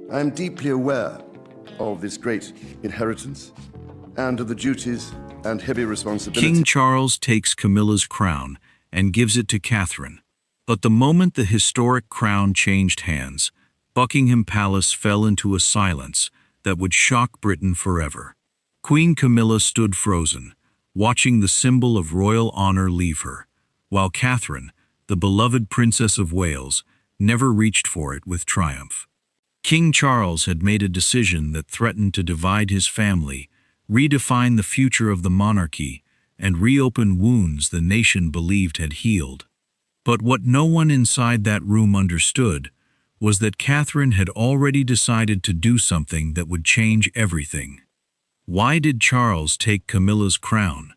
I am deeply aware of this great inheritance and of the duties and heavy responsibilities. King Charles takes Camilla's crown and gives it to Catherine. But the moment the historic crown changed hands, Buckingham Palace fell into a silence that would shock Britain forever. Queen Camilla stood frozen, watching the symbol of royal honor leave her, while Catherine, the beloved Princess of Wales, never reached for it with triumph. King Charles had made a decision that threatened to divide his family, redefine the future of the monarchy, and reopen wounds the nation believed had healed. But what no one inside that room understood was that Catherine had already decided to do something that would change everything. Why did Charles take Camilla's crown?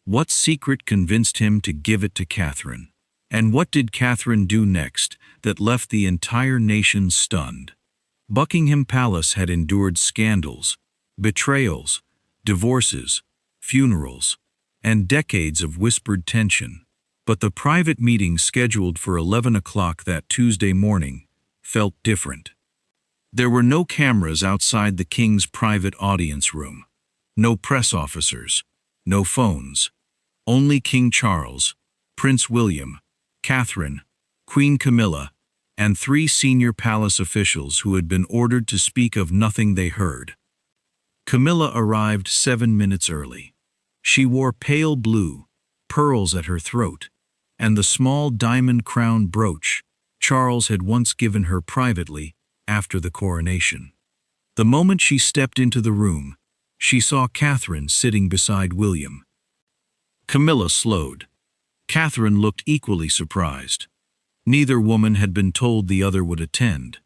What secret convinced him to give it to Catherine? And what did Catherine do next that left the entire nation stunned? Buckingham Palace had endured scandals, betrayals, divorces, funerals, and decades of whispered tension. But the private meeting scheduled for 11 o'clock that Tuesday morning felt different. There were no cameras outside the king's private audience room, no press officers, no phones, only King Charles, Prince William, Catherine, Queen Camilla, and 3 senior palace officials who had been ordered to speak of nothing they heard. Camilla arrived 7 minutes early. She wore pale blue, pearls at her throat, and the small diamond crown brooch Charles had once given her privately after the coronation. The moment she stepped into the room, she saw Catherine sitting beside William. Camilla slowed. Catherine looked equally surprised. Neither woman had been told the other would attend,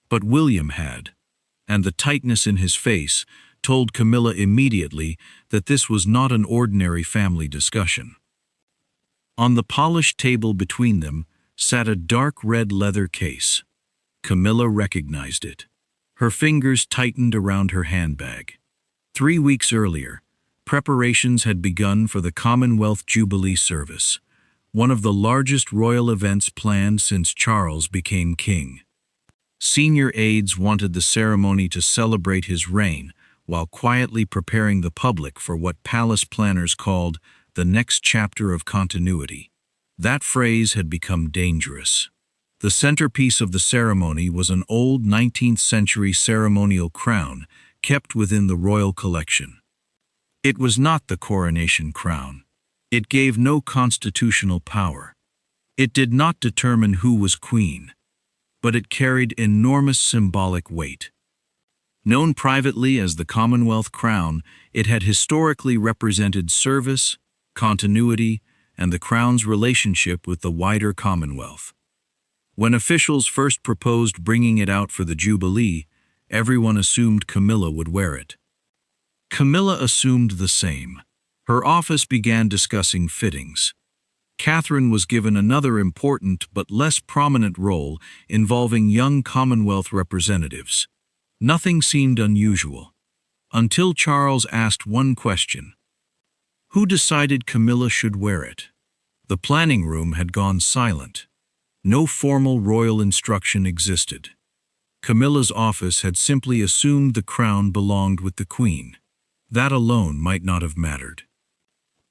but William had, and the tightness in his face told Camilla immediately that this was not an ordinary family discussion. On the polished table between them sat a dark red leather case. Camilla recognized it. Her fingers tightened around her handbag. 3 weeks earlier, preparations had begun for the Commonwealth Jubilee service, one of the largest royal events planned since Charles became king. Senior aides wanted the ceremony to celebrate his reign while quietly preparing the public for what palace planners called the next chapter of continuity. That phrase had become dangerous. The centerpiece of the ceremony was an old 19th-century ceremonial crown kept within the royal collection. It was not the coronation crown. It gave no constitutional power. It did not determine who was queen, but it carried enormous symbolic weight. Known privately as the Commonwealth crown, it had historically represented service, continuity, and the crown's relationship with the wider Commonwealth. When officials first proposed bringing it out for the Jubilee, everyone assumed Camilla would wear it. Camilla assumed the same. Her office began discussing fittings. Catherine was given another important but less prominent role involving young Commonwealth representatives. Nothing seemed unusual, until Charles asked one question. Who decided Camilla should wear it? The planning room had gone silent. No formal royal instruction existed. Camilla's office had simply assumed the crown belonged with the queen. That alone might not have mattered.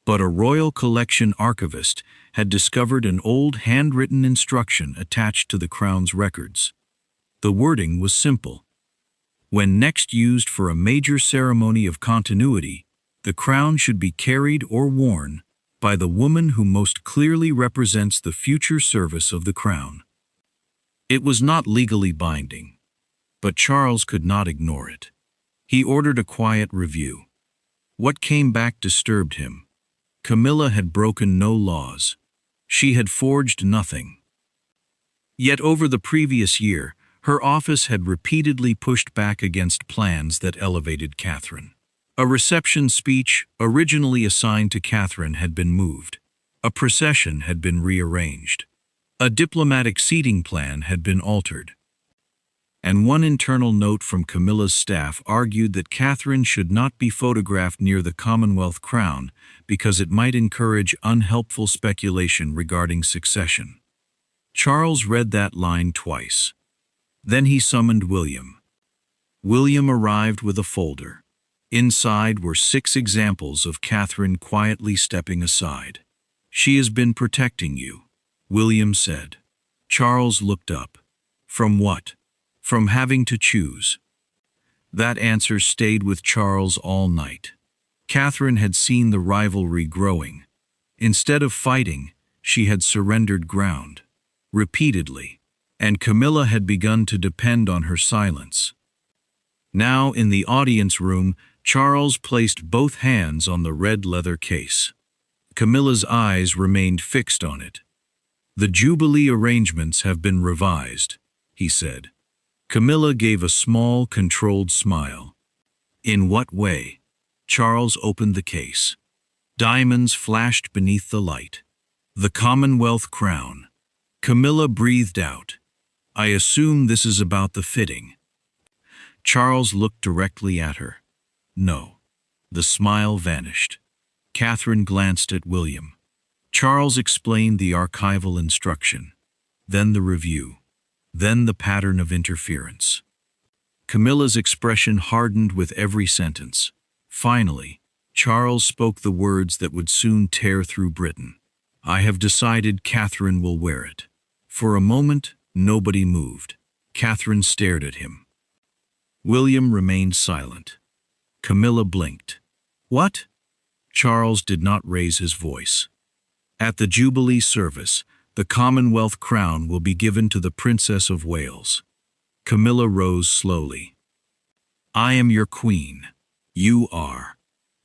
But a royal collection archivist had discovered an old handwritten instruction attached to the crown's records. The wording was simple. When next used for a major ceremony of continuity, the crown should be carried or worn by the woman who most clearly represents the future service of the crown. It was not legally binding, but Charles could not ignore it. He ordered a quiet review. What came back disturbed him. Camilla had broken no laws. She had forged nothing. Yet over the previous year, her office had repeatedly pushed back against plans that elevated Catherine. A reception speech originally assigned to Catherine had been moved. A procession had been rearranged. A diplomatic seating plan had been altered. And one internal note from Camilla's staff argued that Catherine should not be photographed near the Commonwealth crown because it might encourage unhelpful speculation regarding succession. Charles read that line twice. Then he summoned William. William arrived with a folder. Inside were 6 examples of Catherine quietly stepping aside. "She has been protecting you," William said. Charles looked up. From what? From having to choose. That answer stayed with Charles all night. Catherine had seen the rivalry growing. Instead of fighting, she had surrendered ground. Repeatedly. And Camilla had begun to depend on her silence. Now, in the audience room, Charles placed both hands on the red leather case. Camilla's eyes remained fixed on it. "The Jubilee arrangements have been revised," he said. Camilla gave a small, controlled smile. "In what way?" Charles opened the case. Diamonds flashed beneath the light. "The Commonwealth crown." Camilla breathed out. "I assume this is about the fitting." Charles looked directly at her. "No." The smile vanished. Catherine glanced at William. Charles explained the archival instruction, then the review, then the pattern of interference. Camilla's expression hardened with every sentence. Finally, Charles spoke the words that would soon tear through Britain. "I have decided Catherine will wear it." For a moment, nobody moved. Catherine stared at him. William remained silent. Camilla blinked. "What?" Charles did not raise his voice. "At the Jubilee service, the Commonwealth crown will be given to the Princess of Wales." Camilla rose slowly. "I am your queen. You are.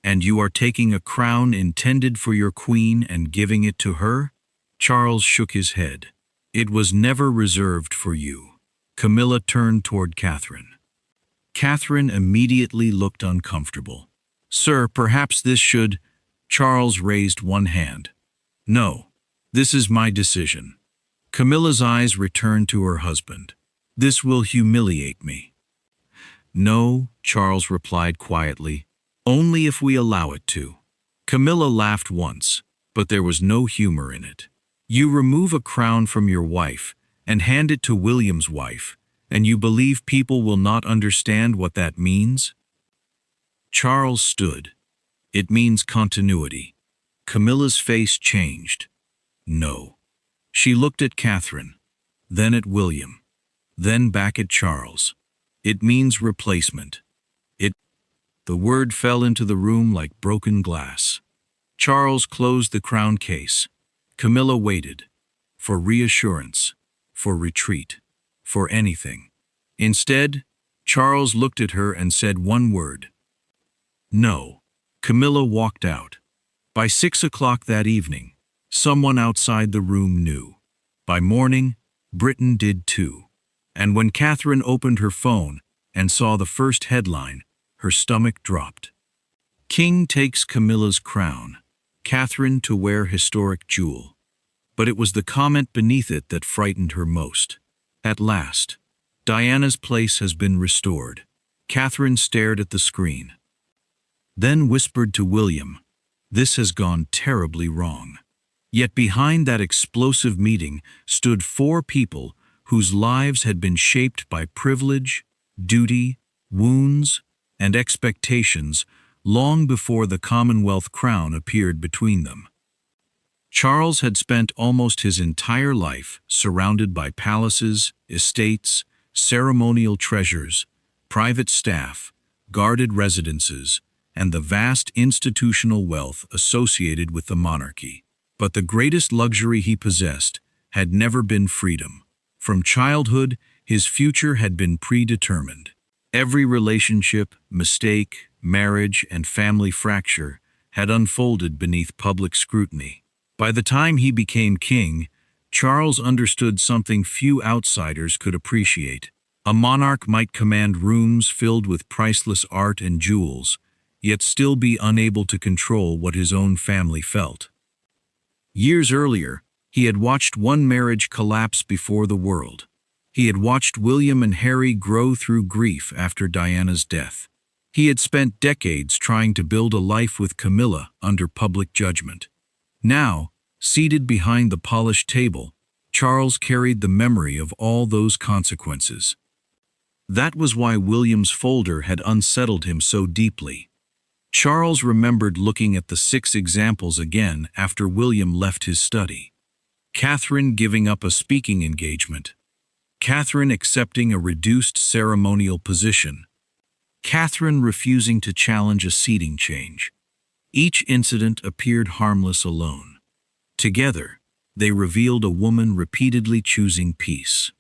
And you are taking a crown intended for your queen and giving it to her?" Charles shook his head. "It was never reserved for you." Camilla turned toward Catherine. Catherine immediately looked uncomfortable. "Sir, perhaps this should—" Charles raised one hand. "No, this is my decision." Camilla's eyes returned to her husband. "This will humiliate me." "No," Charles replied quietly, "only if we allow it to." Camilla laughed once, but there was no humor in it. "You remove a crown from your wife and hand it to William's wife, and you believe people will not understand what that means?" Charles stood. "It means continuity." Camilla's face changed. "No." She looked at Catherine, then at William, then back at Charles. "It means replacement." The word fell into the room like broken glass. Charles closed the crown case. Camilla waited. For reassurance. For retreat. For anything. Instead, Charles looked at her and said one word. "No." Camilla walked out. By 6 o'clock that evening, someone outside the room knew. By morning, Britain did too. And when Catherine opened her phone and saw the first headline, her stomach dropped. "King takes Camilla's crown. Catherine to wear historic jewel." But it was the comment beneath it that frightened her most. "At last, Diana's place has been restored." Catherine stared at the screen. Then whispered to William, "This has gone terribly wrong." Yet behind that explosive meeting stood 4 people whose lives had been shaped by privilege, duty, wounds, and expectations long before the Commonwealth crown appeared between them. Charles had spent almost his entire life surrounded by palaces, estates, ceremonial treasures, private staff, guarded residences, and the vast institutional wealth associated with the monarchy. But the greatest luxury he possessed had never been freedom. From childhood, his future had been predetermined. Every relationship, mistake, marriage, and family fracture had unfolded beneath public scrutiny. By the time he became king, Charles understood something few outsiders could appreciate. A monarch might command rooms filled with priceless art and jewels, yet still be unable to control what his own family felt. Years earlier, he had watched one marriage collapse before the world. He had watched William and Harry grow through grief after Diana's death. He had spent decades trying to build a life with Camilla under public judgment. Now, seated behind the polished table, Charles carried the memory of all those consequences. That was why William's folder had unsettled him so deeply. Charles remembered looking at the 6 examples again after William left his study. Catherine giving up a speaking engagement. Catherine accepting a reduced ceremonial position. Catherine refusing to challenge a seating change. Each incident appeared harmless alone. Together, they revealed a woman repeatedly choosing peace.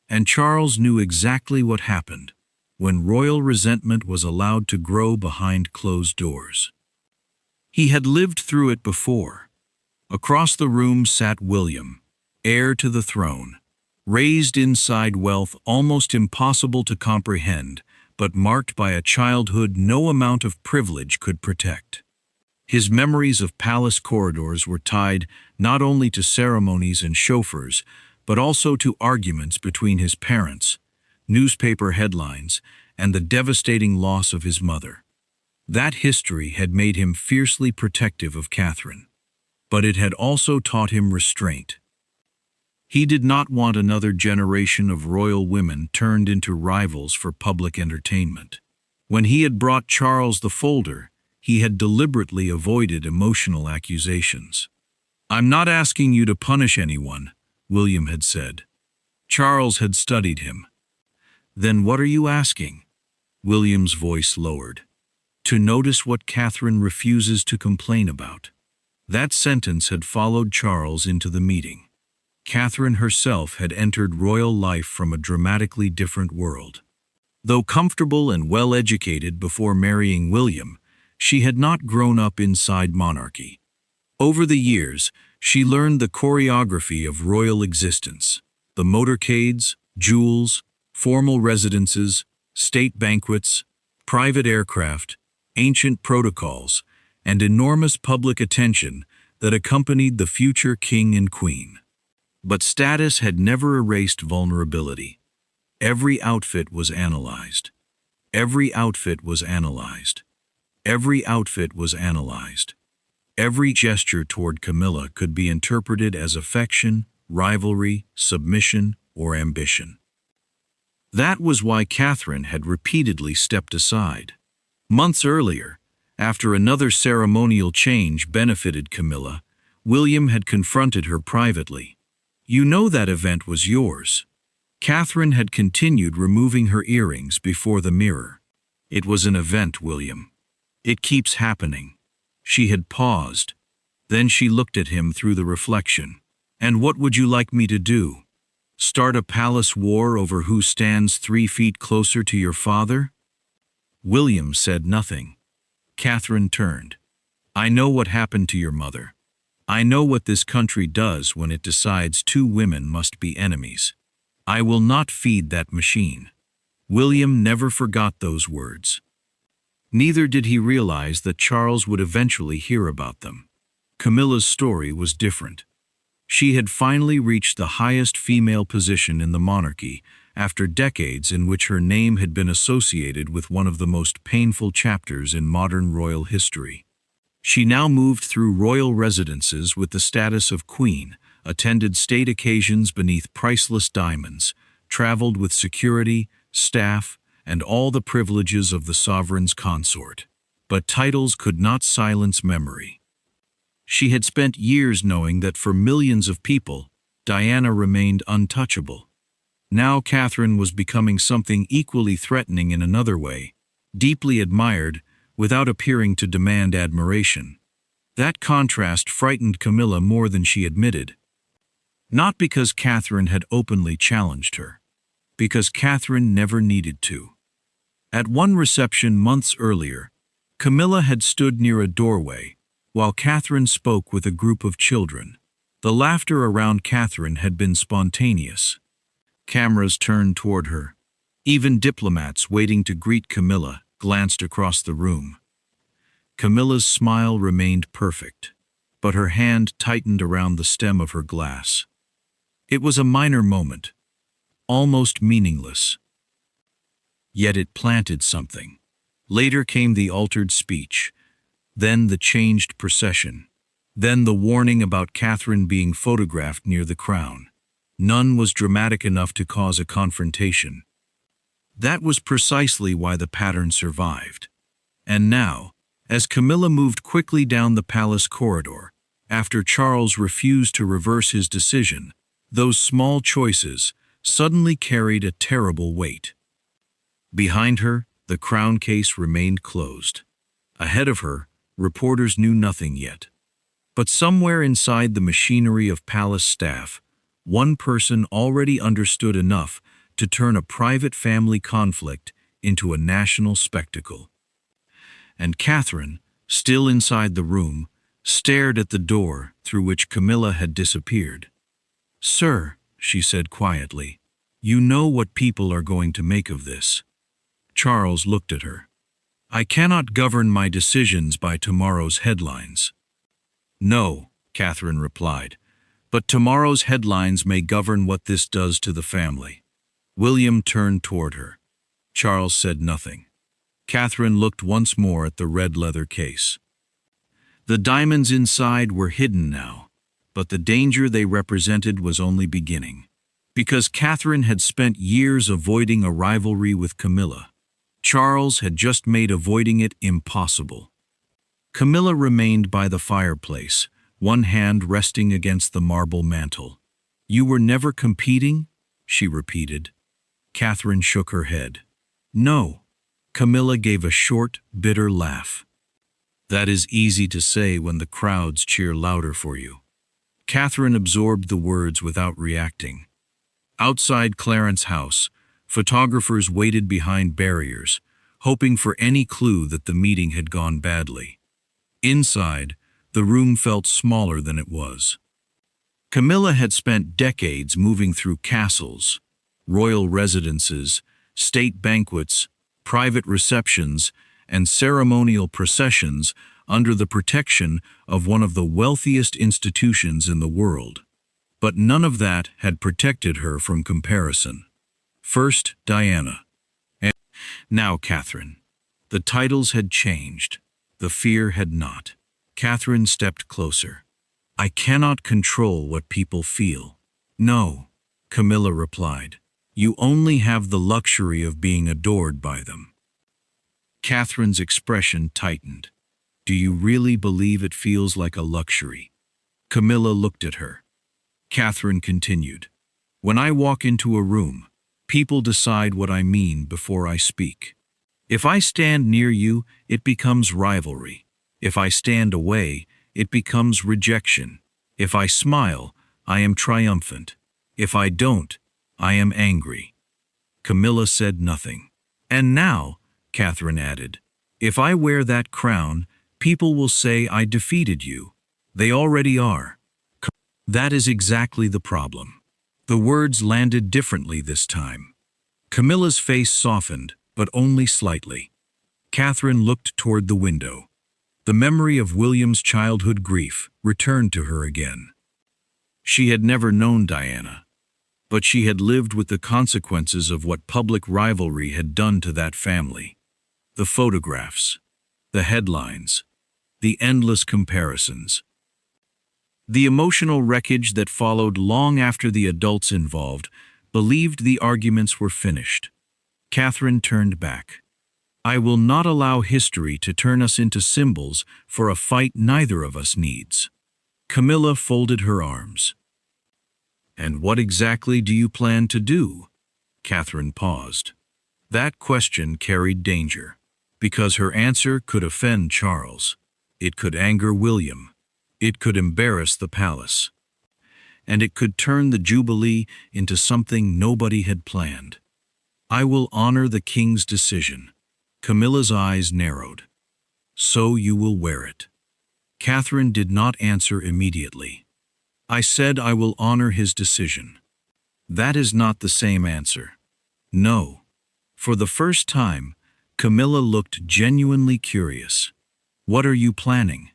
And Charles knew exactly what happened when royal resentment was allowed to grow behind closed doors. He had lived through it before. Across the room sat William, heir to the throne, raised inside wealth almost impossible to comprehend, but marked by a childhood no amount of privilege could protect. His memories of palace corridors were tied not only to ceremonies and chauffeurs, but also to arguments between his parents, newspaper headlines, and the devastating loss of his mother. That history had made him fiercely protective of Catherine, but it had also taught him restraint. He did not want another generation of royal women turned into rivals for public entertainment. When he had brought Charles the folder, he had deliberately avoided emotional accusations. "I'm not asking you to punish anyone," William had said. Charles had studied him. "Then what are you asking?" William's voice lowered. "To notice what Catherine refuses to complain about." That sentence had followed Charles into the meeting. Catherine herself had entered royal life from a dramatically different world. Though comfortable and well-educated before marrying William, she had not grown up inside monarchy. Over the years, she learned the choreography of royal existence, the motorcades, jewels, formal residences, state banquets, private aircraft, ancient protocols, and enormous public attention that accompanied the future king and queen. But status had never erased vulnerability. Every outfit was analyzed. Every outfit was analyzed. Every outfit was analyzed. Every gesture toward Camilla could be interpreted as affection, rivalry, submission, or ambition. That was why Catherine had repeatedly stepped aside. Months earlier, after another ceremonial change benefited Camilla, William had confronted her privately. "You know that event was yours." Catherine had continued removing her earrings before the mirror. "It was an event, William. It keeps happening." She had paused. Then she looked at him through the reflection. "And what would you like me to do? Start a palace war over who stands 3 feet closer to your father?" William said nothing. Catherine turned. "I know what happened to your mother. I know what this country does when it decides 2 women must be enemies. I will not feed that machine." William never forgot those words. Neither did he realize that Charles would eventually hear about them. Camilla's story was different. She had finally reached the highest female position in the monarchy after decades in which her name had been associated with one of the most painful chapters in modern royal history. She now moved through royal residences with the status of queen, attended state occasions beneath priceless diamonds, traveled with security, staff, and all the privileges of the sovereign's consort. But titles could not silence memory. She had spent years knowing that for millions of people, Diana remained untouchable. Now Catherine was becoming something equally threatening in another way, deeply admired without appearing to demand admiration. That contrast frightened Camilla more than she admitted. Not because Catherine had openly challenged her, because Catherine never needed to. At one reception months earlier, Camilla had stood near a doorway while Catherine spoke with a group of children. The laughter around Catherine had been spontaneous. Cameras turned toward her. Even diplomats waiting to greet Camilla glanced across the room. Camilla's smile remained perfect, but her hand tightened around the stem of her glass. It was a minor moment, almost meaningless. Yet it planted something. Later came the altered speech, then the changed procession, then the warning about Catherine being photographed near the crown. None was dramatic enough to cause a confrontation. That was precisely why the pattern survived. And now, as Camilla moved quickly down the palace corridor, after Charles refused to reverse his decision, those small choices suddenly carried a terrible weight. Behind her, the crown case remained closed. Ahead of her, reporters knew nothing yet. But somewhere inside the machinery of palace staff, one person already understood enough to turn a private family conflict into a national spectacle. And Catherine, still inside the room, stared at the door through which Camilla had disappeared. "Sir," she said quietly, "you know what people are going to make of this." Charles looked at her. "I cannot govern my decisions by tomorrow's headlines." "No," Catherine replied, "but tomorrow's headlines may govern what this does to the family." William turned toward her. Charles said nothing. Catherine looked once more at the red leather case. The diamonds inside were hidden now, but the danger they represented was only beginning. Because Catherine had spent years avoiding a rivalry with Camilla, Charles had just made avoiding it impossible. Camilla remained by the fireplace, one hand resting against the marble mantel. "You were never competing?" she repeated. Catherine shook her head. "No." Camilla gave a short, bitter laugh. "That is easy to say when the crowds cheer louder for you." Catherine absorbed the words without reacting. Outside Clarence's house, photographers waited behind barriers, hoping for any clue that the meeting had gone badly. Inside, the room felt smaller than it was. Camilla had spent decades moving through castles, royal residences, state banquets, private receptions, and ceremonial processions under the protection of one of the wealthiest institutions in the world. But none of that had protected her from comparison. First, Diana. And now Catherine. The titles had changed. The fear had not. Catherine stepped closer. "I cannot control what people feel." "No," Camilla replied. "You only have the luxury of being adored by them." Catherine's expression tightened. "Do you really believe it feels like a luxury?" Camilla looked at her. Catherine continued. "When I walk into a room, people decide what I mean before I speak. If I stand near you, it becomes rivalry. If I stand away, it becomes rejection. If I smile, I am triumphant. If I don't, I am angry." Camilla said nothing. "And now," Catherine added, "if I wear that crown, people will say I defeated you. They already are." That is exactly the problem. The words landed differently this time. Camilla's face softened, but only slightly. Catherine looked toward the window. The memory of William's childhood grief returned to her again. She had never known Diana, but she had lived with the consequences of what public rivalry had done to that family. The photographs, the headlines, the endless comparisons. The emotional wreckage that followed long after the adults involved believed the arguments were finished. Catherine turned back. "I will not allow history to turn us into symbols for a fight neither of us needs." Camilla folded her arms. "And what exactly do you plan to do?" Catherine paused. That question carried danger, because her answer could offend Charles. It could anger William. It could embarrass the palace. And it could turn the Jubilee into something nobody had planned. "I will honor the king's decision." Camilla's eyes narrowed. "So you will wear it." Catherine did not answer immediately. "I said I will honor his decision." That is not the same answer. No. For the first time, Camilla looked genuinely curious. "What are you planning?"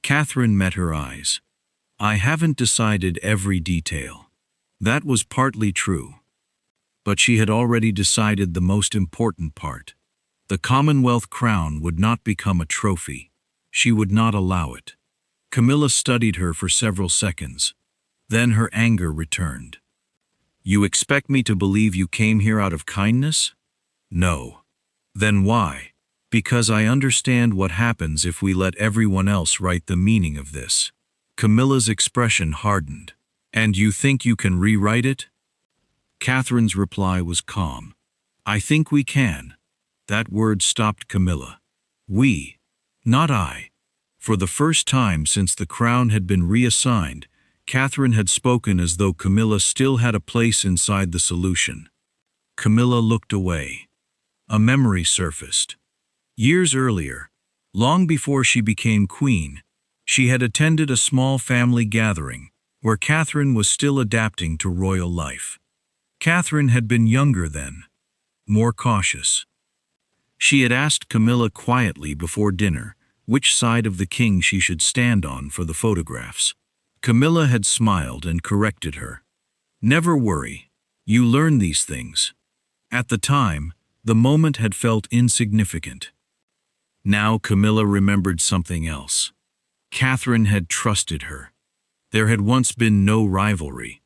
Catherine met her eyes. "I haven't decided every detail." That was partly true. But she had already decided the most important part. The Commonwealth crown would not become a trophy. She would not allow it. Camilla studied her for several seconds. Then her anger returned. "You expect me to believe you came here out of kindness?" No. Then why? Because I understand what happens if we let everyone else write the meaning of this. Camilla's expression hardened. And you think you can rewrite it? Catherine's reply was calm. I think we can. That word stopped Camilla. We. Not I. For the first time since the crown had been reassigned, Catherine had spoken as though Camilla still had a place inside the solution. Camilla looked away. A memory surfaced. Years earlier, long before she became queen, she had attended a small family gathering where Catherine was still adapting to royal life. Catherine had been younger then, more cautious. She had asked Camilla quietly before dinner which side of the king she should stand on for the photographs. Camilla had smiled and corrected her. Never worry, you learn these things. At the time, the moment had felt insignificant. Now Camilla remembered something else. Catherine had trusted her. There had once been no rivalry.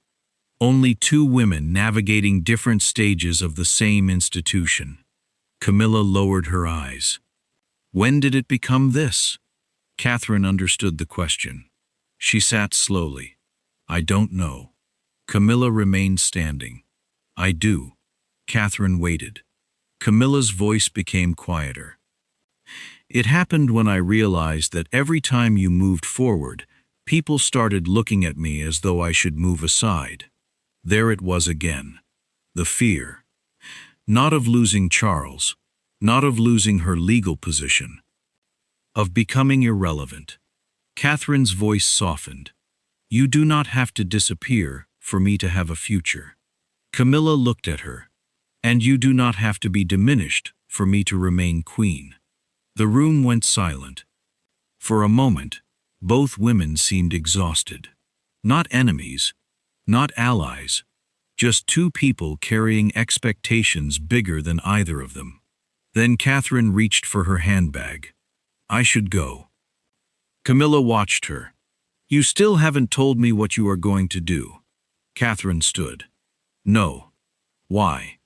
Only two women navigating different stages of the same institution. Camilla lowered her eyes. When did it become this? Catherine understood the question. She sat slowly. I don't know. Camilla remained standing. I do. Catherine waited. Camilla's voice became quieter. It happened when I realized that every time you moved forward, people started looking at me as though I should move aside. There it was again. The fear. Not of losing Charles, not of losing her legal position, of becoming irrelevant. Catherine's voice softened. You do not have to disappear for me to have a future. Camilla looked at her. And you do not have to be diminished for me to remain queen. The room went silent. For a moment, both women seemed exhausted. Not enemies, not allies, just two people carrying expectations bigger than either of them. Then Catherine reached for her handbag. I should go. Camilla watched her. You still haven't told me what you are going to do. Catherine stood. No. Why?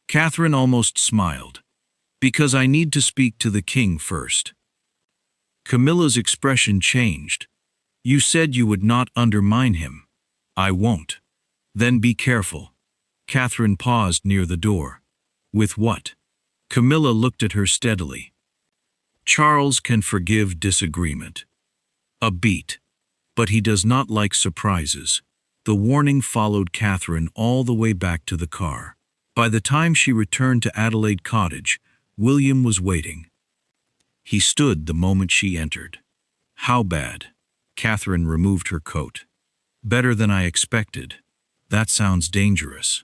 Catherine almost smiled. Because I need to speak to the king first. Camilla's expression changed. You said you would not undermine him. I won't. Then be careful. Catherine paused near the door. With what? Camilla looked at her steadily. Charles can forgive disagreement. A beat. But he does not like surprises. The warning followed Catherine all the way back to the car. By the time she returned to Adelaide Cottage, William was waiting. He stood the moment she entered. How bad? Catherine removed her coat. Better than I expected. That sounds dangerous.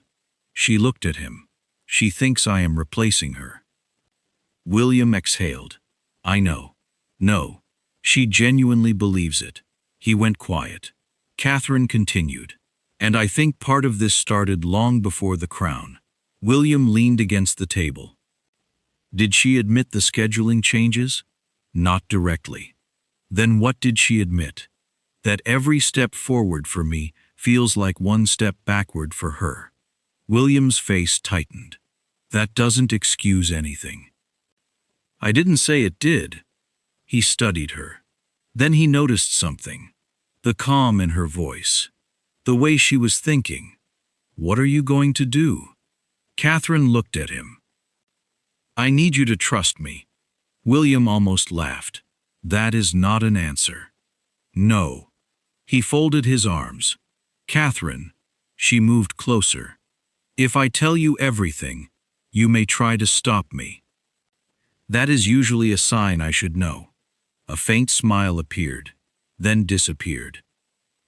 She looked at him. She thinks I am replacing her. William exhaled. I know. No. She genuinely believes it. He went quiet. Catherine continued. And I think part of this started long before the crown. William leaned against the table. Did she admit the scheduling changes? Not directly. Then what did she admit? That every step forward for me feels like one step backward for her. William's face tightened. That doesn't excuse anything. I didn't say it did. He studied her. Then he noticed something. The calm in her voice. The way she was thinking. What are you going to do? Catherine looked at him. I need you to trust me. William almost laughed. That is not an answer. No. He folded his arms. Catherine. She moved closer. If I tell you everything, you may try to stop me. That is usually a sign I should know. A faint smile appeared, then disappeared.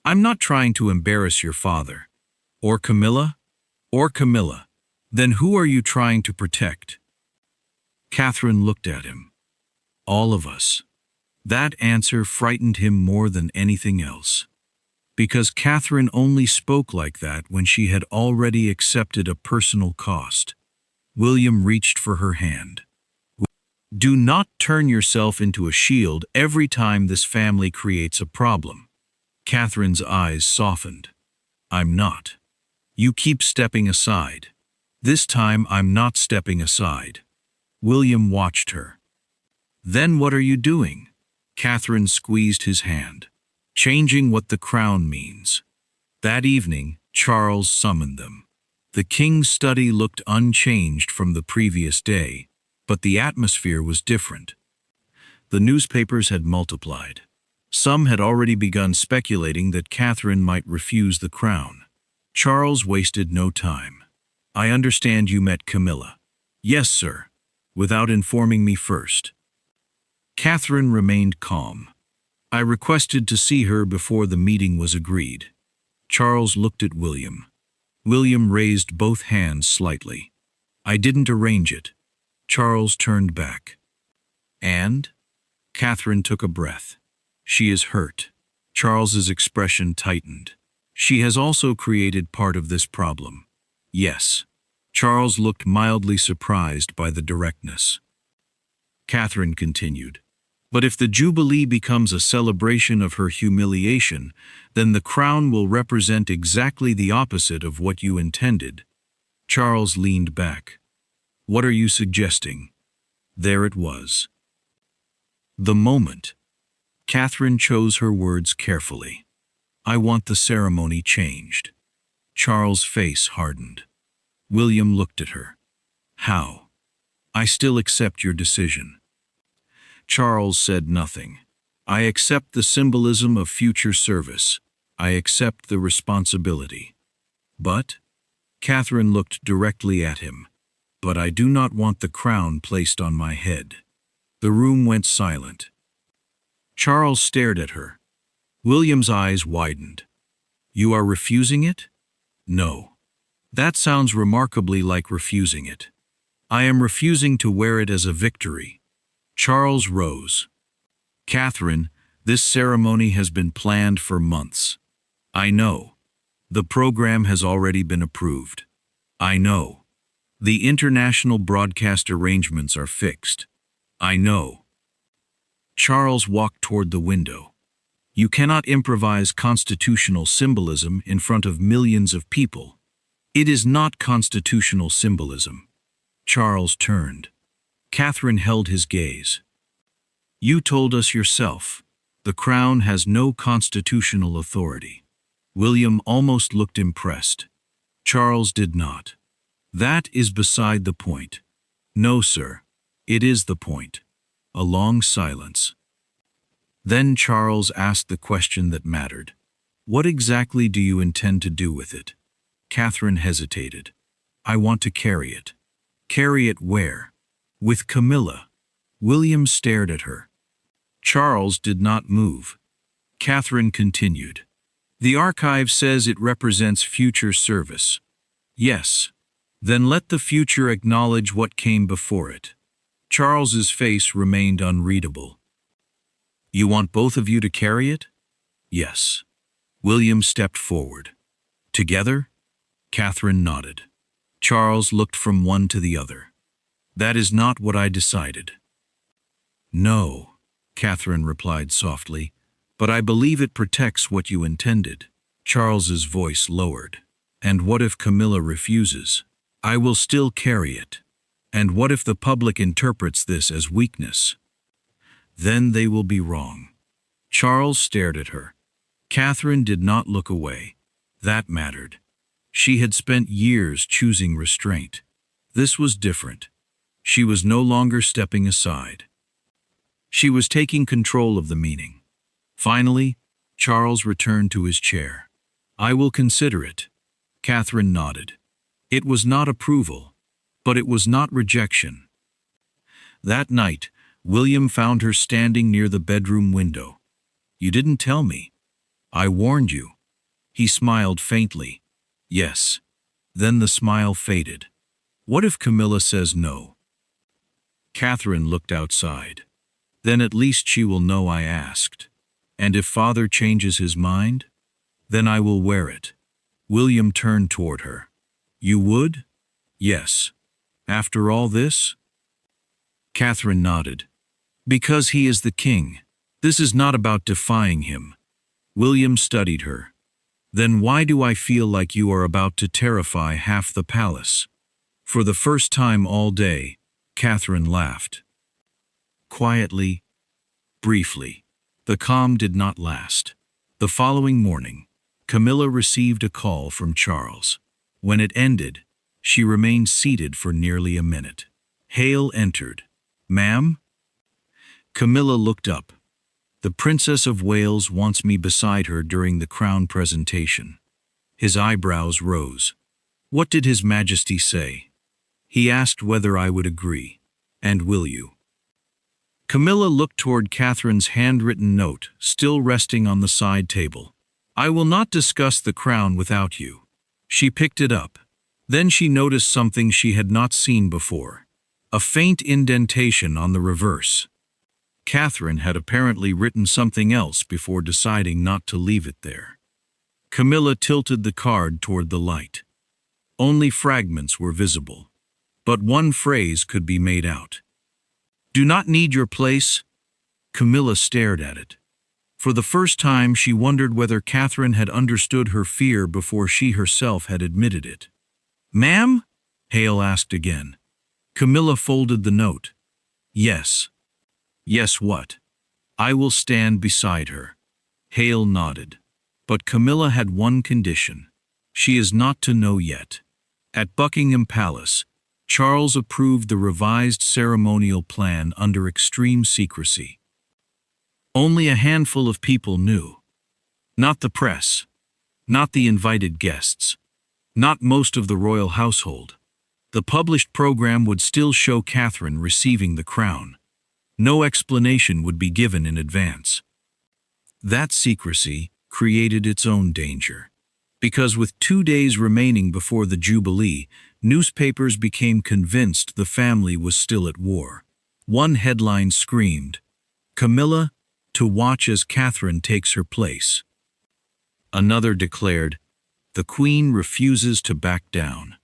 I'm not trying to embarrass your father. Or Camilla? Or Camilla. Then who are you trying to protect? Catherine looked at him. All of us. That answer frightened him more than anything else. Because Catherine only spoke like that when she had already accepted a personal cost. William reached for her hand. Do not turn yourself into a shield every time this family creates a problem. Catherine's eyes softened. I'm not. You keep stepping aside. This time I'm not stepping aside. William watched her. Then what are you doing? Catherine squeezed his hand. Changing what the crown means. That evening, Charles summoned them. The king's study looked unchanged from the previous day, but the atmosphere was different. The newspapers had multiplied. Some had already begun speculating that Catherine might refuse the crown. Charles wasted no time. I understand you met Camilla. Yes, sir. Without informing me first. Catherine remained calm. I requested to see her before the meeting was agreed. Charles looked at William. William raised both hands slightly. I didn't arrange it. Charles turned back. And? Catherine took a breath. She is hurt. Charles's expression tightened. She has also created part of this problem. Yes. Charles looked mildly surprised by the directness. Catherine continued. But if the Jubilee becomes a celebration of her humiliation, then the crown will represent exactly the opposite of what you intended. Charles leaned back. What are you suggesting? There it was. The moment. Catherine chose her words carefully. I want the ceremony changed. Charles' face hardened. William looked at her. How? I still accept your decision. Charles said nothing. I accept the symbolism of future service. I accept the responsibility. But? Catherine looked directly at him. But I do not want the crown placed on my head. The room went silent. Charles stared at her. William's eyes widened. You are refusing it? No. That sounds remarkably like refusing it. I am refusing to wear it as a victory. Charles rose. Catherine, this ceremony has been planned for months. I know. The program has already been approved. I know. The international broadcast arrangements are fixed. I know. Charles walked toward the window. You cannot improvise constitutional symbolism in front of millions of people. It is not constitutional symbolism. Charles turned. Catherine held his gaze. You told us yourself. The crown has no constitutional authority. William almost looked impressed. Charles did not. That is beside the point. No, sir. It is the point. A long silence. Then Charles asked the question that mattered. What exactly do you intend to do with it? Catherine hesitated. I want to carry it. Carry it where? With Camilla. William stared at her. Charles did not move. Catherine continued. The archive says it represents future service. Yes. Then let the future acknowledge what came before it. Charles's face remained unreadable. You want both of you to carry it? Yes. William stepped forward. Together? Catherine nodded. Charles looked from one to the other. That is not what I decided. No, Catherine replied softly, but I believe it protects what you intended. Charles's voice lowered. And what if Camilla refuses? I will still carry it. And what if the public interprets this as weakness? Then they will be wrong. Charles stared at her. Catherine did not look away. That mattered. She had spent years choosing restraint. This was different. She was no longer stepping aside. She was taking control of the meeting. Finally, Charles returned to his chair. I will consider it. Catherine nodded. It was not approval, but it was not rejection. That night, William found her standing near the bedroom window. You didn't tell me. I warned you. He smiled faintly. Yes. Then the smile faded. What if Camilla says no? Catherine looked outside. Then at least she will know I asked. And if father changes his mind, then I will wear it. William turned toward her. You would? Yes. After all this? Catherine nodded. Because he is the king. This is not about defying him. William studied her. Then why do I feel like you are about to terrify half the palace? For the first time all day, Catherine laughed. Quietly, briefly. The calm did not last. The following morning, Camilla received a call from Charles. When it ended, she remained seated for nearly a minute. Hale entered. "Ma'am?" Camilla looked up. "The Princess of Wales wants me beside her during the crown presentation." His eyebrows rose. "What did His Majesty say?" "He asked whether I would agree. And will you?" Camilla looked toward Catherine's handwritten note, still resting on the side table. "I will not discuss the crown without you." She picked it up. Then she noticed something she had not seen before. A faint indentation on the reverse. Catherine had apparently written something else before deciding not to leave it there. Camilla tilted the card toward the light. Only fragments were visible, but one phrase could be made out. "Do not need your place." Camilla stared at it. For the first time she wondered whether Catherine had understood her fear before she herself had admitted it. "Ma'am?" Hale asked again. Camilla folded the note. "Yes." "Yes what?" "I will stand beside her." Hale nodded. But Camilla had one condition. She is not to know yet. At Buckingham Palace, Charles approved the revised ceremonial plan under extreme secrecy. Only a handful of people knew. Not the press. Not the invited guests. Not most of the royal household. The published program would still show Catherine receiving the crown. No explanation would be given in advance. That secrecy created its own danger. Because with 2 days remaining before the Jubilee, newspapers became convinced the family was still at war. One headline screamed, "Camilla, to watch as Catherine takes her place." Another declared, "The Queen refuses to back down."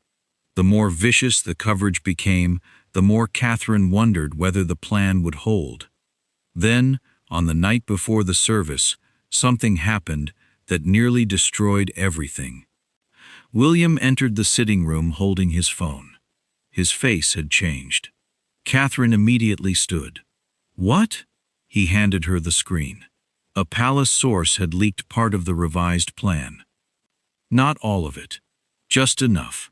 The more vicious the coverage became, the more Catherine wondered whether the plan would hold. Then, on the night before the service, something happened that nearly destroyed everything. William entered the sitting room holding his phone. His face had changed. Catherine immediately stood. "What?" He handed her the screen. A palace source had leaked part of the revised plan. Not all of it. Just enough.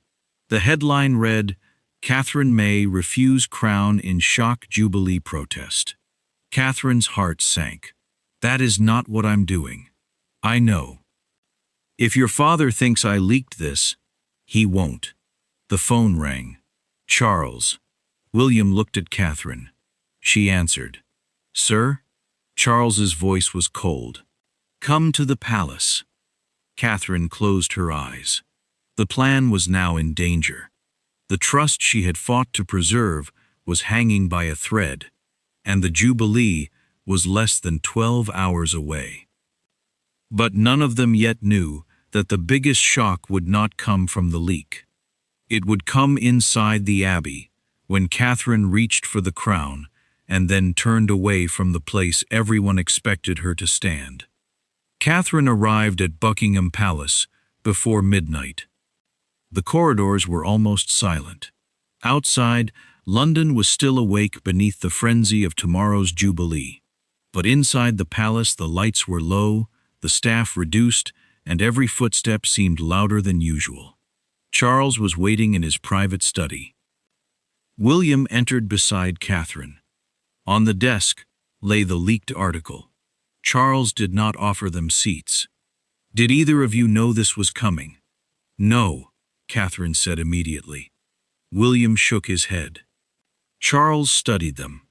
The headline read, "Catherine May refuse crown in shock Jubilee protest." Catherine's heart sank. "That is not what I'm doing. I know. If your father thinks I leaked this, he won't." The phone rang. "Charles." William looked at Catherine. She answered. "Sir?" Charles's voice was cold. "Come to the palace." Catherine closed her eyes. The plan was now in danger. The trust she had fought to preserve was hanging by a thread, and the Jubilee was less than 12 hours away. But none of them yet knew that the biggest shock would not come from the leak. It would come inside the Abbey, when Catherine reached for the crown and then turned away from the place everyone expected her to stand. Catherine arrived at Buckingham Palace before midnight. The corridors were almost silent. Outside, London was still awake beneath the frenzy of tomorrow's Jubilee. But inside the palace the lights were low, the staff reduced, and every footstep seemed louder than usual. Charles was waiting in his private study. William entered beside Catherine. On the desk lay the leaked article. Charles did not offer them seats. "Did either of you know this was coming?" "No," Catherine said immediately. William shook his head. Charles studied them.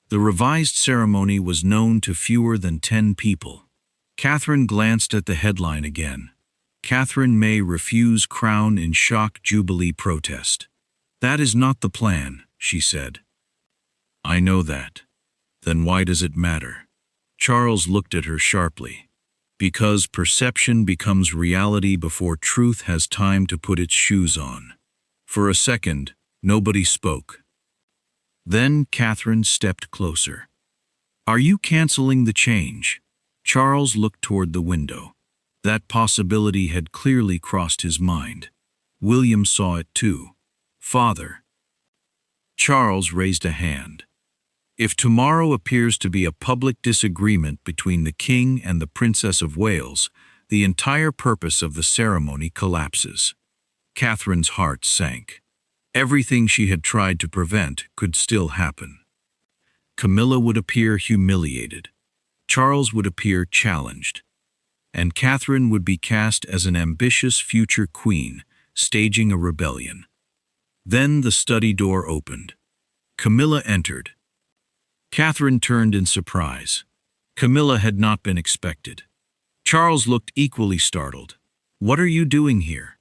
The revised ceremony was known to fewer than 10 people. Catherine glanced at the headline again. "Catherine May refuse crown in shock Jubilee protest." "That is not the plan," she said. "I know that. Then why does it matter?" Charles looked at her sharply. "Because perception becomes reality before truth has time to put its shoes on." For a second, nobody spoke. Then Catherine stepped closer. "Are you canceling the change?" Charles looked toward the window. That possibility had clearly crossed his mind. William saw it too. Father. Charles raised a hand. If tomorrow appears to be a public disagreement between the King and the Princess of Wales, the entire purpose of the ceremony collapses. Catherine's heart sank. Everything she had tried to prevent could still happen. Camilla would appear humiliated. Charles would appear challenged. And Catherine would be cast as an ambitious future queen, staging a rebellion. Then the study door opened. Camilla entered. Catherine turned in surprise. Camilla had not been expected. Charles looked equally startled. "What are you doing here?"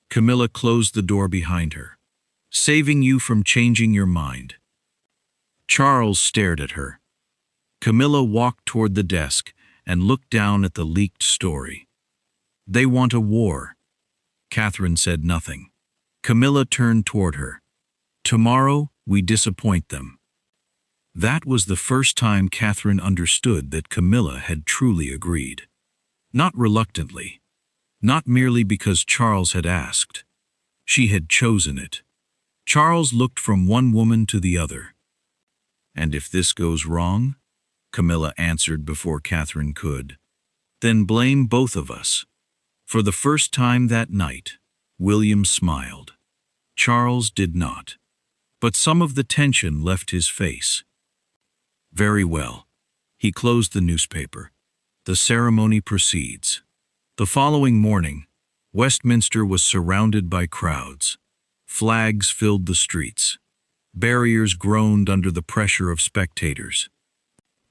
Camilla closed the door behind her. "Saving you from changing your mind." Charles stared at her. Camilla walked toward the desk and looked down at the leaked story. "They want a war." Catherine said nothing. Camilla turned toward her. "Tomorrow, we disappoint them." That was the first time Catherine understood that Camilla had truly agreed. Not reluctantly. Not merely because Charles had asked. She had chosen it. Charles looked from one woman to the other. "And if this goes wrong?" Camilla answered before Catherine could. "Then blame both of us." For the first time that night, William smiled. Charles did not. But some of the tension left his face. "Very well." He closed the newspaper. The ceremony proceeds. The following morning, Westminster was surrounded by crowds. Flags filled the streets. Barriers groaned under the pressure of spectators.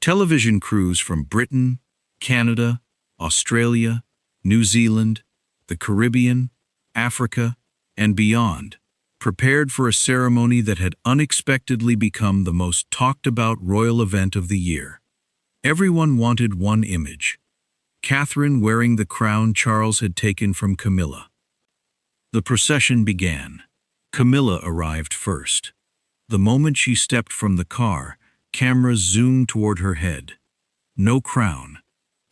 Television crews from Britain, Canada, Australia, New Zealand, the Caribbean, Africa, and beyond, prepared for a ceremony that had unexpectedly become the most talked-about royal event of the year. Everyone wanted one image: Catherine wearing the crown Charles had taken from Camilla. The procession began. Camilla arrived first. The moment she stepped from the car, cameras zoomed toward her head. No crown,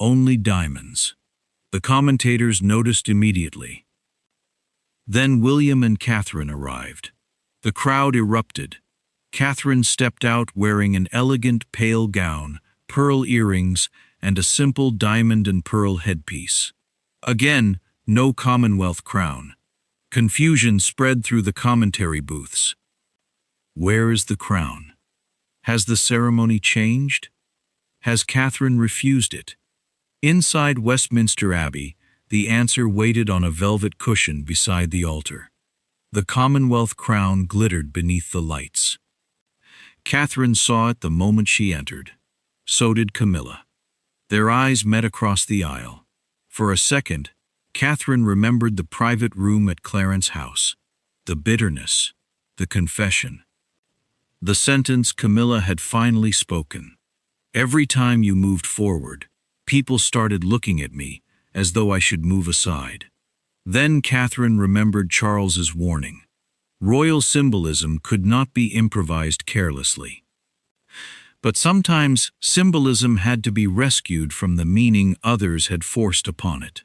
only diamonds. The commentators noticed immediately. Then William and Catherine arrived. The crowd erupted. Catherine stepped out wearing an elegant pale gown, pearl earrings, and a simple diamond and pearl headpiece. Again, no Commonwealth crown. Confusion spread through the commentary booths. Where is the crown? Has the ceremony changed? Has Catherine refused it? Inside Westminster Abbey, the answer waited on a velvet cushion beside the altar. The Commonwealth crown glittered beneath the lights. Catherine saw it the moment she entered. So did Camilla. Their eyes met across the aisle. For a second, Catherine remembered the private room at Clarence's house, the bitterness, the confession. The sentence Camilla had finally spoken. "Every time you moved forward, people started looking at me as though I should move aside." Then Catherine remembered Charles's warning. Royal symbolism could not be improvised carelessly. But sometimes symbolism had to be rescued from the meaning others had forced upon it.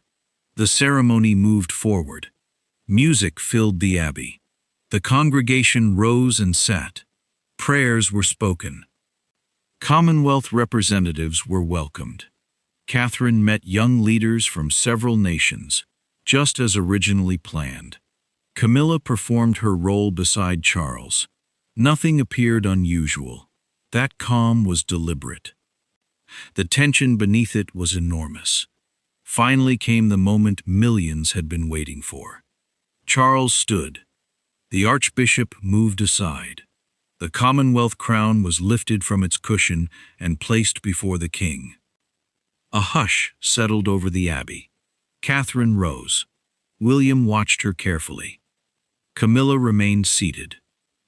The ceremony moved forward. Music filled the abbey. The congregation rose and sat. Prayers were spoken. Commonwealth representatives were welcomed. Catherine met young leaders from several nations, just as originally planned. Camilla performed her role beside Charles. Nothing appeared unusual. That calm was deliberate. The tension beneath it was enormous. Finally came the moment millions had been waiting for. Charles stood. The Archbishop moved aside. The Commonwealth crown was lifted from its cushion and placed before the king. A hush settled over the abbey. Catherine rose. William watched her carefully. Camilla remained seated.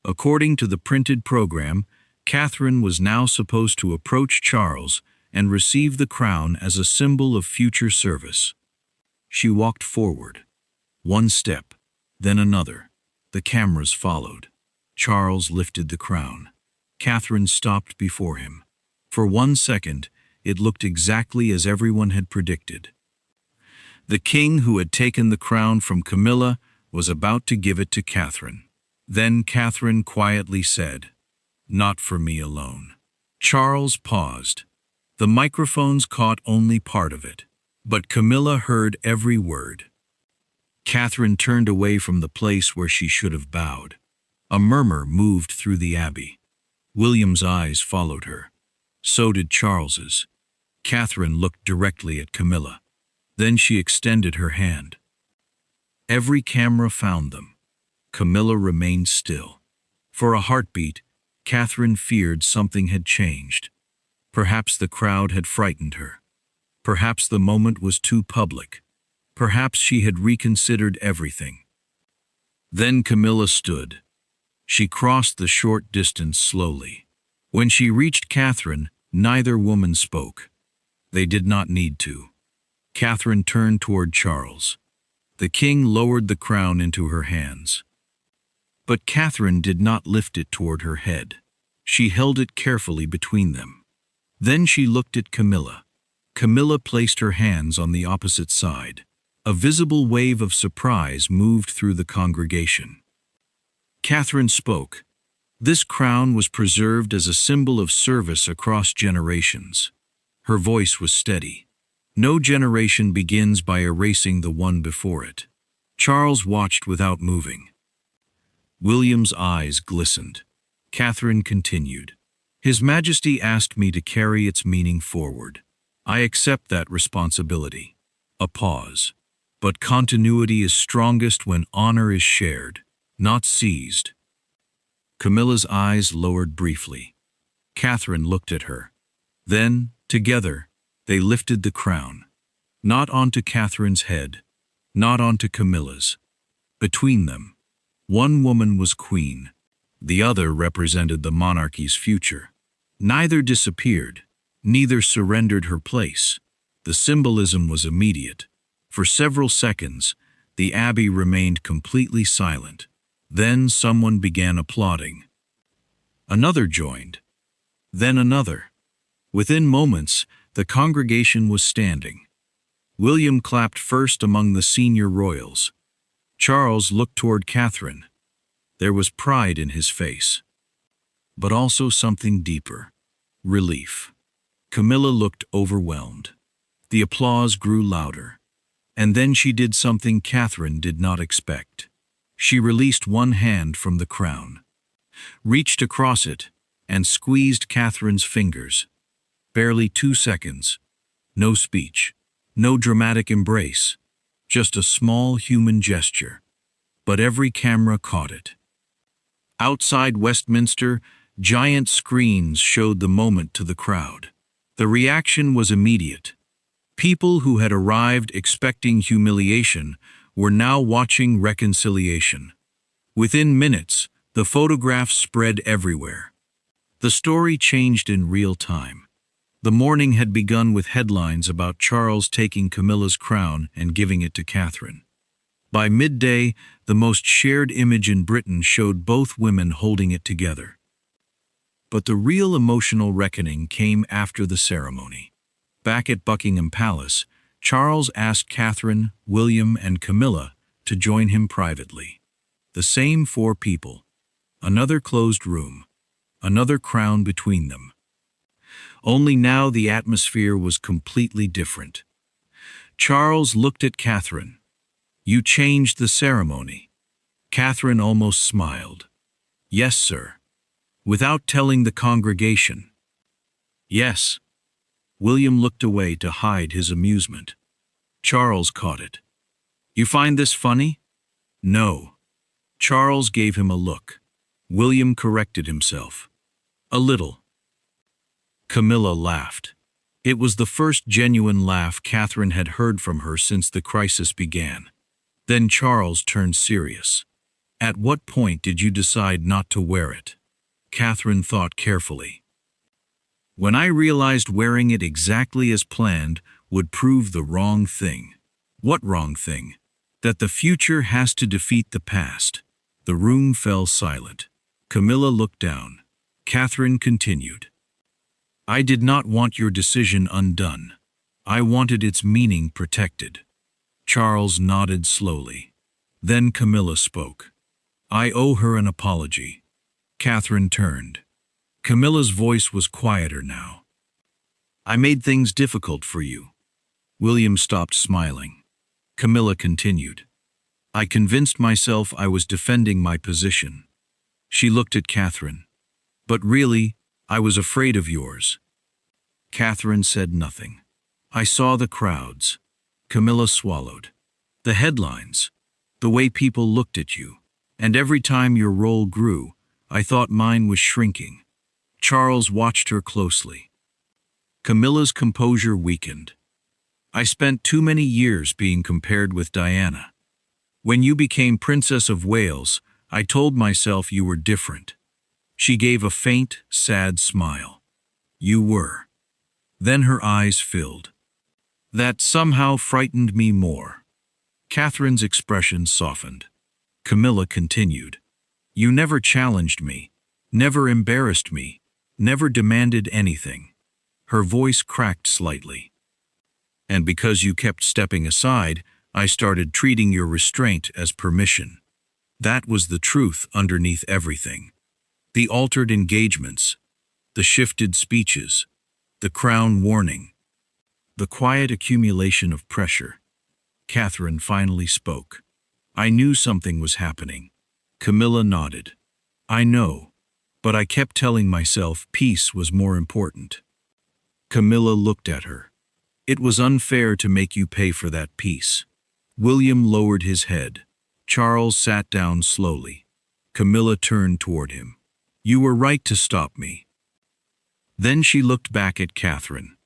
According to the printed program, Catherine was now supposed to approach Charles and receive the crown as a symbol of future service. She walked forward. One step, then another. The cameras followed. Charles lifted the crown. Catherine stopped before him. For 1 second, it looked exactly as everyone had predicted. The king who had taken the crown from Camilla was about to give it to Catherine. Then Catherine quietly said, "Not for me alone." Charles paused. The microphones caught only part of it, but Camilla heard every word. Catherine turned away from the place where she should have bowed. A murmur moved through the abbey. William's eyes followed her. So did Charles's. Catherine looked directly at Camilla. Then she extended her hand. Every camera found them. Camilla remained still. For a heartbeat, Catherine feared something had changed. Perhaps the crowd had frightened her. Perhaps the moment was too public. Perhaps she had reconsidered everything. Then Camilla stood. She crossed the short distance slowly. When she reached Catherine, neither woman spoke. They did not need to. Catherine turned toward Charles. The king lowered the crown into her hands. But Catherine did not lift it toward her head. She held it carefully between them. Then she looked at Camilla. Camilla placed her hands on the opposite side. A visible wave of surprise moved through the congregation. Catherine spoke. This crown was preserved as a symbol of service across generations. Her voice was steady. No generation begins by erasing the one before it. Charles watched without moving. William's eyes glistened. Catherine continued. His Majesty asked me to carry its meaning forward. I accept that responsibility. A pause. But continuity is strongest when honor is shared, not seized. Camilla's eyes lowered briefly. Catherine looked at her. Then, together, they lifted the crown. Not onto Catherine's head, not onto Camilla's. Between them, one woman was queen. The other represented the monarchy's future. Neither disappeared, neither surrendered her place. The symbolism was immediate. For several seconds, the abbey remained completely silent. Then someone began applauding. Another joined. Then another. Within moments, the congregation was standing. William clapped first among the senior royals. Charles looked toward Catherine. There was pride in his face, but also something deeper. Relief. Camilla looked overwhelmed. The applause grew louder. And then she did something Catherine did not expect. She released one hand from the crown, reached across it, and squeezed Catherine's fingers. Barely 2 seconds. No speech. No dramatic embrace. Just a small human gesture. But every camera caught it. Outside Westminster, giant screens showed the moment to the crowd. The reaction was immediate. People who had arrived expecting humiliation were now watching reconciliation. Within minutes, the photographs spread everywhere. The story changed in real time. The morning had begun with headlines about Charles taking Camilla's crown and giving it to Catherine. By midday, the most shared image in Britain showed both women holding it together. But the real emotional reckoning came after the ceremony. Back at Buckingham Palace, Charles asked Catherine, William, and Camilla to join him privately. The same 4 people. Another closed room. Another crown between them. Only now the atmosphere was completely different. Charles looked at Catherine. "You changed the ceremony." Catherine almost smiled. "Yes, sir." "Without telling the congregation." "Yes." William looked away to hide his amusement. Charles caught it. "You find this funny?" "No." Charles gave him a look. William corrected himself. "A little." Camilla laughed. It was the first genuine laugh Catherine had heard from her since the crisis began. Then Charles turned serious. "At what point did you decide not to wear it?" Catherine thought carefully. "When I realized wearing it exactly as planned would prove the wrong thing." "What wrong thing?" "That the future has to defeat the past." The room fell silent. Camilla looked down. Catherine continued. "I did not want your decision undone. I wanted its meaning protected." Charles nodded slowly. Then Camilla spoke. I owe her an apology. Catherine turned. Camilla's voice was quieter now. I made things difficult for you. William stopped smiling. Camilla continued. I convinced myself I was defending my position. She looked at Catherine. But really, I was afraid of yours. Catherine said nothing. I saw the crowds. Camilla swallowed. The headlines. The way people looked at you. And every time your role grew, I thought mine was shrinking. Charles watched her closely. Camilla's composure weakened. I spent too many years being compared with Diana. When you became Princess of Wales, I told myself you were different. She gave a faint, sad smile. You were. Then her eyes filled. That somehow frightened me more. Catherine's expression softened. Camilla continued. You never challenged me, never embarrassed me, never demanded anything. Her voice cracked slightly. And because you kept stepping aside, I started treating your restraint as permission. That was the truth underneath everything. The altered engagements, the shifted speeches, the crown warning, the quiet accumulation of pressure. Catherine finally spoke. I knew something was happening. Camilla nodded. I know, but I kept telling myself peace was more important. Camilla looked at her. It was unfair to make you pay for that peace. William lowered his head. Charles sat down slowly. Camilla turned toward him. You were right to stop me. Then she looked back at Catherine.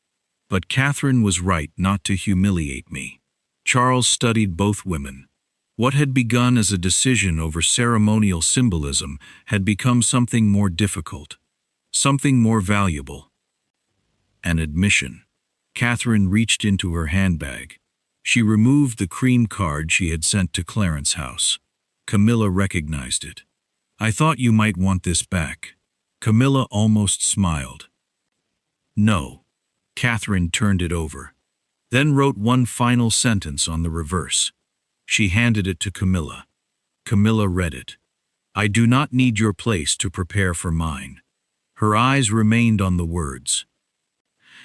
But Catherine was right not to humiliate me. Charles studied both women. What had begun as a decision over ceremonial symbolism had become something more difficult, something more valuable. An admission. Catherine reached into her handbag. She removed the cream card she had sent to Clarence's house. Camilla recognized it. I thought you might want this back. Camilla almost smiled. No. Catherine turned it over, then wrote one final sentence on the reverse. She handed it to Camilla. Camilla read it. I do not need your place to prepare for mine. Her eyes remained on the words.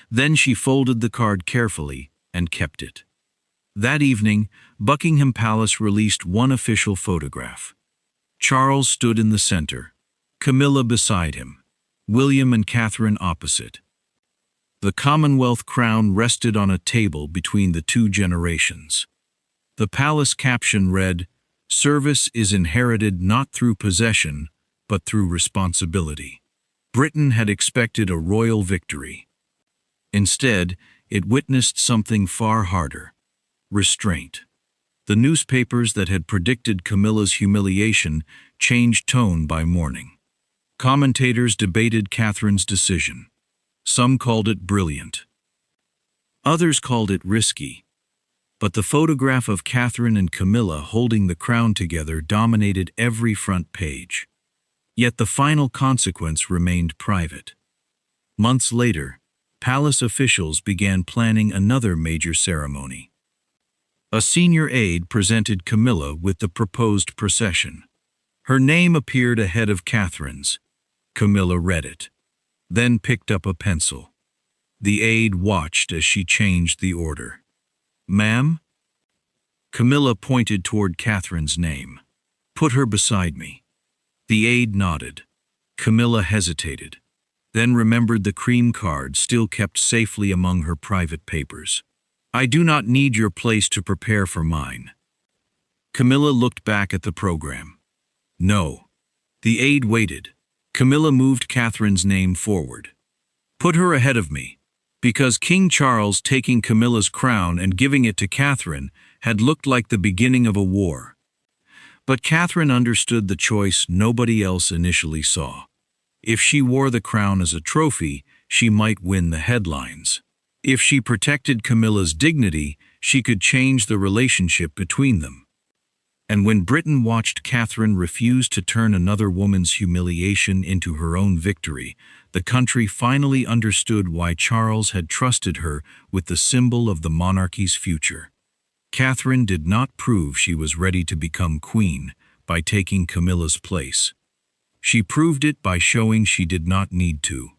Then she folded the card carefully and kept it. That evening, Buckingham Palace released one official photograph. Charles stood in the center, Camilla beside him, William and Catherine opposite. The Commonwealth crown rested on a table between the two generations. The palace caption read, Service is inherited not through possession, but through responsibility. Britain had expected a royal victory. Instead, it witnessed something far harder. Restraint. The newspapers that had predicted Camilla's humiliation changed tone by morning. Commentators debated Catherine's decision. Some called it brilliant. Others called it risky. But the photograph of Catherine and Camilla holding the crown together dominated every front page. Yet the final consequence remained private. Months later, palace officials began planning another major ceremony. A senior aide presented Camilla with the proposed procession. Her name appeared ahead of Catherine's. Camilla read it, then picked up a pencil. The aide watched as she changed the order. Ma'am? Camilla pointed toward Catherine's name. Put her beside me. The aide nodded. Camilla hesitated, then remembered the cream card still kept safely among her private papers. I do not need your place to prepare for mine. Camilla looked back at the program. No. The aide waited. Camilla moved Catherine's name forward. Put her ahead of me, because King Charles taking Camilla's crown and giving it to Catherine had looked like the beginning of a war. But Catherine understood the choice nobody else initially saw. If she wore the crown as a trophy, she might win the headlines. If she protected Camilla's dignity, she could change the relationship between them. And when Britain watched Catherine refuse to turn another woman's humiliation into her own victory, the country finally understood why Charles had trusted her with the symbol of the monarchy's future. Catherine did not prove she was ready to become queen, by taking Camilla's place. She proved it by showing she did not need to.